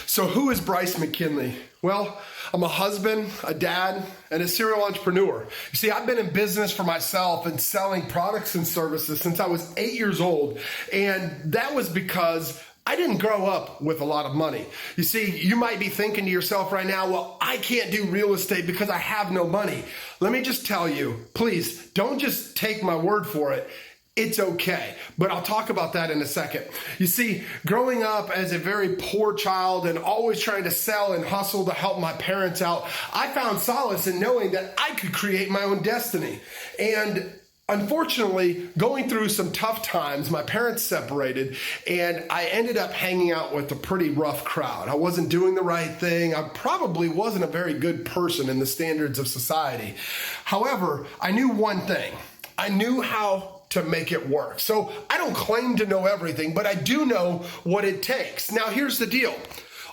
So who is Bryce McKinley? Well, I'm a husband, a dad, and a serial entrepreneur. You see, I've been in business for myself and selling products and services since I was 8 years old. And that was because I didn't grow up with a lot of money. You see, you might be thinking to yourself right now, well, I can't do real estate because I have no money. Let me just tell you, please don't just take my word for it. It's okay, but I'll talk about that in a second. You see, growing up as a very poor child and always trying to sell and hustle to help my parents out, I found solace in knowing that I could create my own destiny. And unfortunately, going through some tough times, my parents separated, and I ended up hanging out with a pretty rough crowd. I wasn't doing the right thing. I probably wasn't a very good person in the standards of society. However, I knew one thing. I knew how to make it work. So I don't claim to know everything, but I do know what it takes. Now, here's the deal.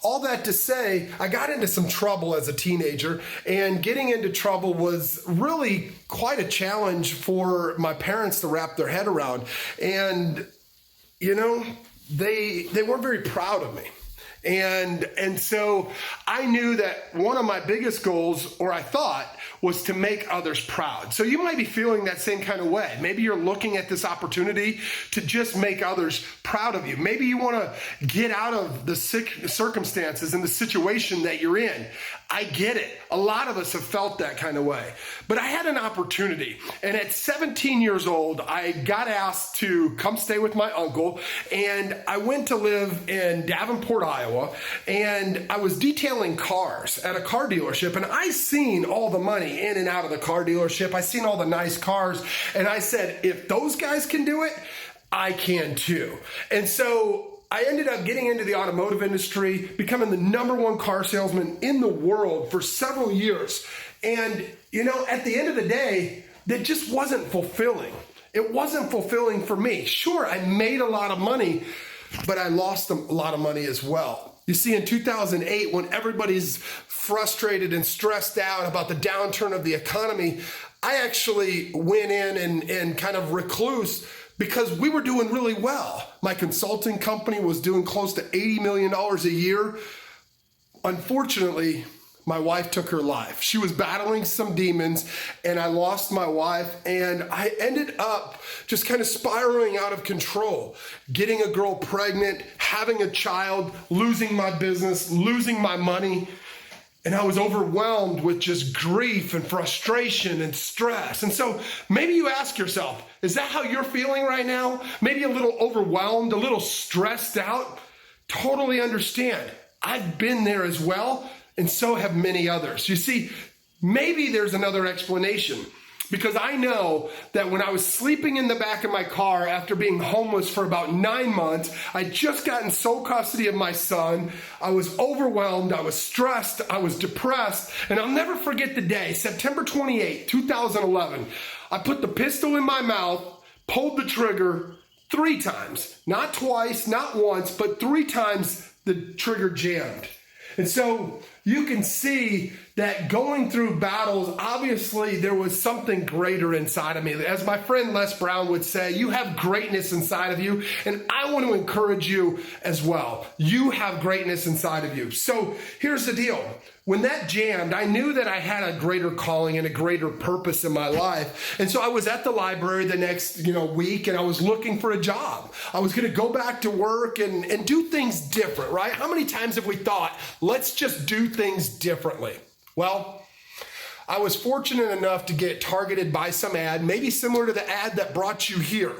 All that to say, I got into some trouble as a teenager, and getting into trouble was really quite a challenge for my parents to wrap their head around. And, you know, they weren't very proud of me. And so I knew that one of my biggest goals, or I thought, was to make others proud. So you might be feeling that same kind of way. Maybe you're looking at this opportunity to just make others proud of you. Maybe you want to get out of the circumstances and the situation that you're in. I get it. A lot of us have felt that kind of way. But I had an opportunity. And at 17 years old, I got asked to come stay with my uncle. And I went to live in Davenport, Iowa. And I was detailing cars at a car dealership. And I seen all the money in and out of the car dealership. I seen all the nice cars. And I said, if those guys can do it, I can too. And so I ended up getting into the automotive industry, becoming the #1 car salesman in the world for several years. And, you know, at the end of the day, that just wasn't fulfilling. It wasn't fulfilling for me. Sure, I made a lot of money, but I lost a lot of money as well. You see, in 2008, when everybody's frustrated and stressed out about the downturn of the economy, I actually went in and kind of recluse because we were doing really well. My consulting company was doing close to $80 million a year. Unfortunately, my wife took her life. She was battling some demons, and I lost my wife, and I ended up just kind of spiraling out of control, getting a girl pregnant, having a child, losing my business, losing my money. And I was overwhelmed with just grief and frustration and stress. And so maybe you ask yourself, is that how you're feeling right now? Maybe a little overwhelmed, a little stressed out? Totally understand. I've been there as well, and so have many others. You see, maybe there's another explanation. Because I know that when I was sleeping in the back of my car after being homeless for about 9 months, I'd just gotten sole custody of my son. I was overwhelmed, I was stressed, I was depressed, and I'll never forget the day, September 28, 2011. I put the pistol in my mouth, pulled the trigger 3 times. Not twice, not once, but 3 times the trigger jammed. And so you can see that going through battles, obviously there was something greater inside of me. As my friend Les Brown would say, you have greatness inside of you, and I want to encourage you as well. You have greatness inside of you. So here's the deal. When that jammed, I knew that I had a greater calling and a greater purpose in my life. And so I was at the library the next, week, and I was looking for a job. I was going to go back to work and do things different, right? How many times have we thought, let's just do things differently? Well, I was fortunate enough to get targeted by some ad, maybe similar to the ad that brought you here.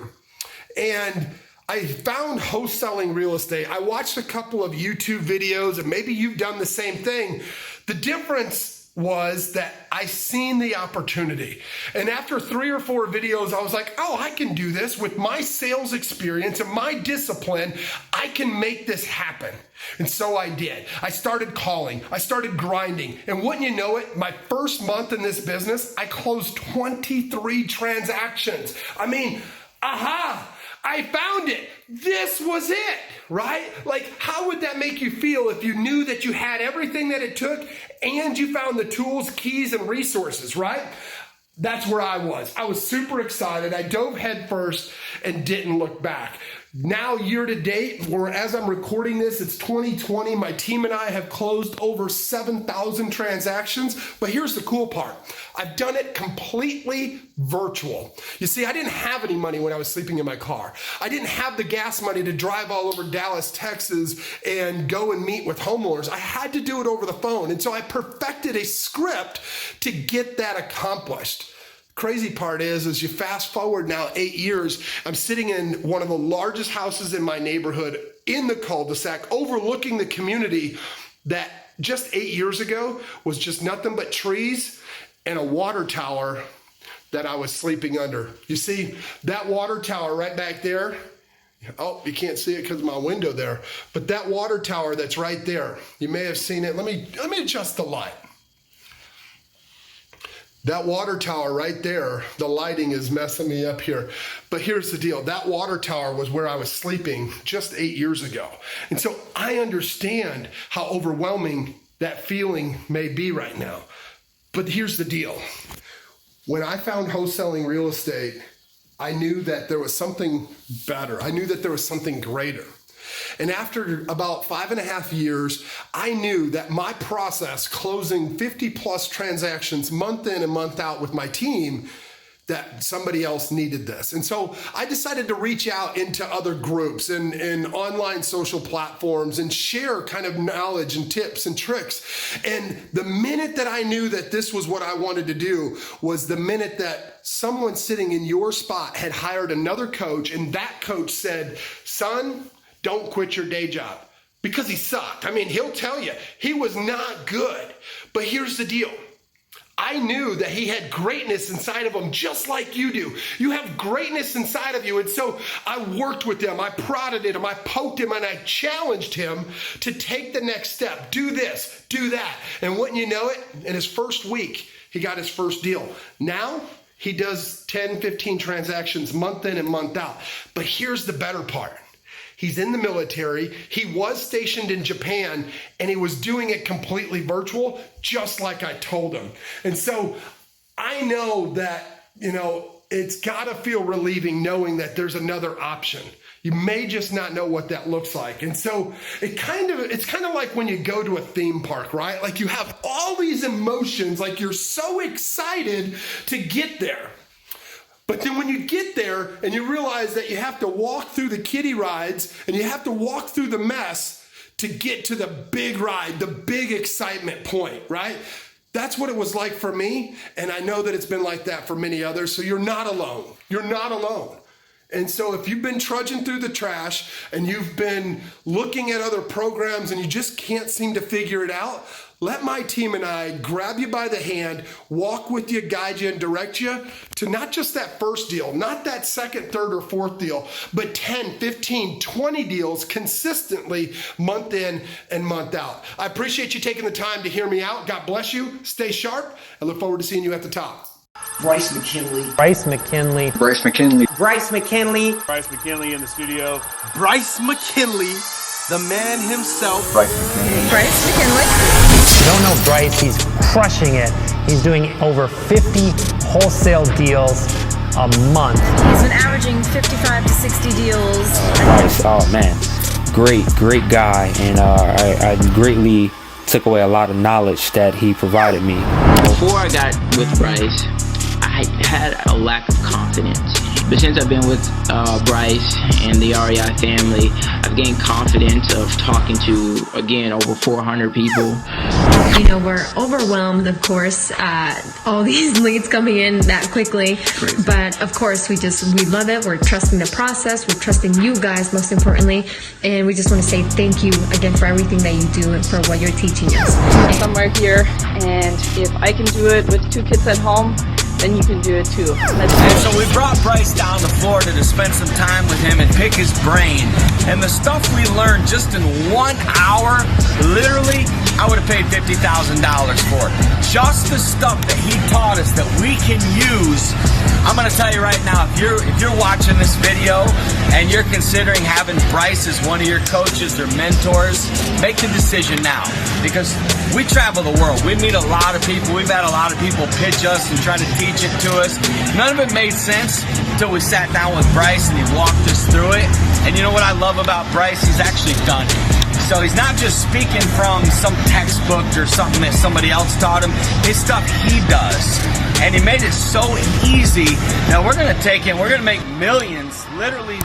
And I found wholesaling real estate. I watched a couple of YouTube videos, and maybe you've done the same thing. The difference was that I seen the opportunity. And after 3 or 4 videos, I was like, oh, I can do this with my sales experience and my discipline. I can make this happen. And so I did. I started calling. I started grinding. And wouldn't you know it, my first month in this business, I closed 23 transactions. I mean, I found it. This was it, right? Like, how would that make you feel if you knew that you had everything that it took and you found the tools, keys, and resources, right? That's where I was. I was super excited. I dove head first and didn't look back. Now, year to date, or as I'm recording this, it's 2020. My team and I have closed over 7,000 transactions. But here's the cool part. I've done it completely virtual. You see, I didn't have any money when I was sleeping in my car. I didn't have the gas money to drive all over Dallas, Texas, and go and meet with homeowners. I had to do it over the phone. And so I perfected a script to get that accomplished. Crazy part is, as you fast forward now 8 years, I'm sitting in one of the largest houses in my neighborhood in the cul-de-sac, overlooking the community that just 8 years ago was just nothing but trees and a water tower that I was sleeping under. You see that water tower right back there? Oh, you can't see it because of my window there. But that water tower that's right there, you may have seen it. Let me adjust the light. That water tower right there, the lighting is messing me up here. But here's the deal. That water tower was where I was sleeping just 8 years ago. And so I understand how overwhelming that feeling may be right now. But here's the deal. When I found wholesaling real estate, I knew that there was something better. I knew that there was something greater. And after about 5.5 years, I knew that my process, closing 50 plus transactions month in and month out with my team, that somebody else needed this. And so I decided to reach out into other groups and online social platforms and share kind of knowledge and tips and tricks. And the minute that I knew that this was what I wanted to do was the minute that someone sitting in your spot had hired another coach, and that coach said, "Son, don't quit your day job," because he sucked. I mean, he'll tell you he was not good. But here's the deal. I knew that he had greatness inside of him, just like you do. You have greatness inside of you. And so I worked with him. I prodded him. I poked him, and I challenged him to take the next step. Do this, do that. And wouldn't you know it, in his first week, he got his first deal. Now he does 10, 15 transactions month in and month out. But here's the better part. He's in the military. He was stationed in Japan, and he was doing it completely virtual, just like I told him. And so I know that, it's got to feel relieving knowing that there's another option. You may just not know what that looks like. And so it's kind of like when you go to a theme park, right? Like you have all these emotions, like you're so excited to get there. But then when you get there and you realize that you have to walk through the kiddie rides and you have to walk through the mess to get to the big ride, the big excitement point, right? That's what it was like for me. And I know that it's been like that for many others. So you're not alone. You're not alone. And so if you've been trudging through the trash and you've been looking at other programs and you just can't seem to figure it out, let my team and I grab you by the hand, walk with you, guide you, and direct you to not just that first deal, not that second, third, or fourth deal, but 10, 15, 20 deals consistently month in and month out. I appreciate you taking the time to hear me out. God bless you. Stay sharp. I look forward to seeing you at the top. Bryce McKinley. Bryce McKinley. Bryce McKinley. Bryce McKinley. Bryce McKinley in the studio. Bryce McKinley, the man himself. Bryce McKinley. Bryce McKinley. If you don't know Bryce, he's crushing it. He's doing over 50 wholesale deals a month. He's been averaging 55 to 60 deals. Bryce, oh man, great guy, and I greatly took away a lot of knowledge that he provided me. Before I got with Bryce, I had a lack of confidence. But since I've been with Bryce and the REI family, I've gained confidence of talking to, again, over 400 people. We're overwhelmed, of course, all these leads coming in that quickly. Crazy. But of course, we love it. We're trusting the process. We're trusting you guys, most importantly. And we just want to say thank you again for everything that you do and for what you're teaching us. Somewhere here, and if I can do it with 2 kids at home, then you can do it too. And so we brought Bryce down to Florida to spend some time with him and pick his brain. And the stuff we learned just in 1 hour, literally, I would have paid $50,000 for it. Just the stuff that he taught us that we can use. I'm going to tell you right now, if you're watching this video and you're considering having Bryce as one of your coaches or mentors, make the decision now. Because we travel the world. We meet a lot of people. We've had a lot of people pitch us and try to teach it to us. None of it made sense until we sat down with Bryce and he walked us through it. And you know what I love about Bryce? He's actually done it. So he's not just speaking from some textbook or something that somebody else taught him. His stuff he does. And he made it so easy that we're going to take it, we're going to make millions, literally.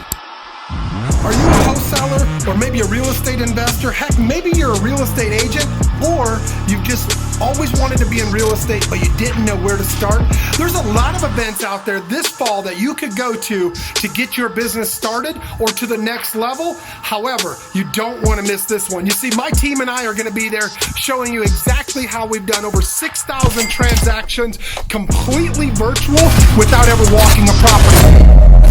Are you a wholesaler or maybe a real estate investor? Heck, maybe you're a real estate agent, or you've just always wanted to be in real estate but you didn't know where to start. There's a lot of events out there this fall that you could go to get your business started or to the next level. However, you don't want to miss this one. You see, my team and I are going to be there showing you exactly how we've done over 6,000 transactions completely virtual without ever walking a property.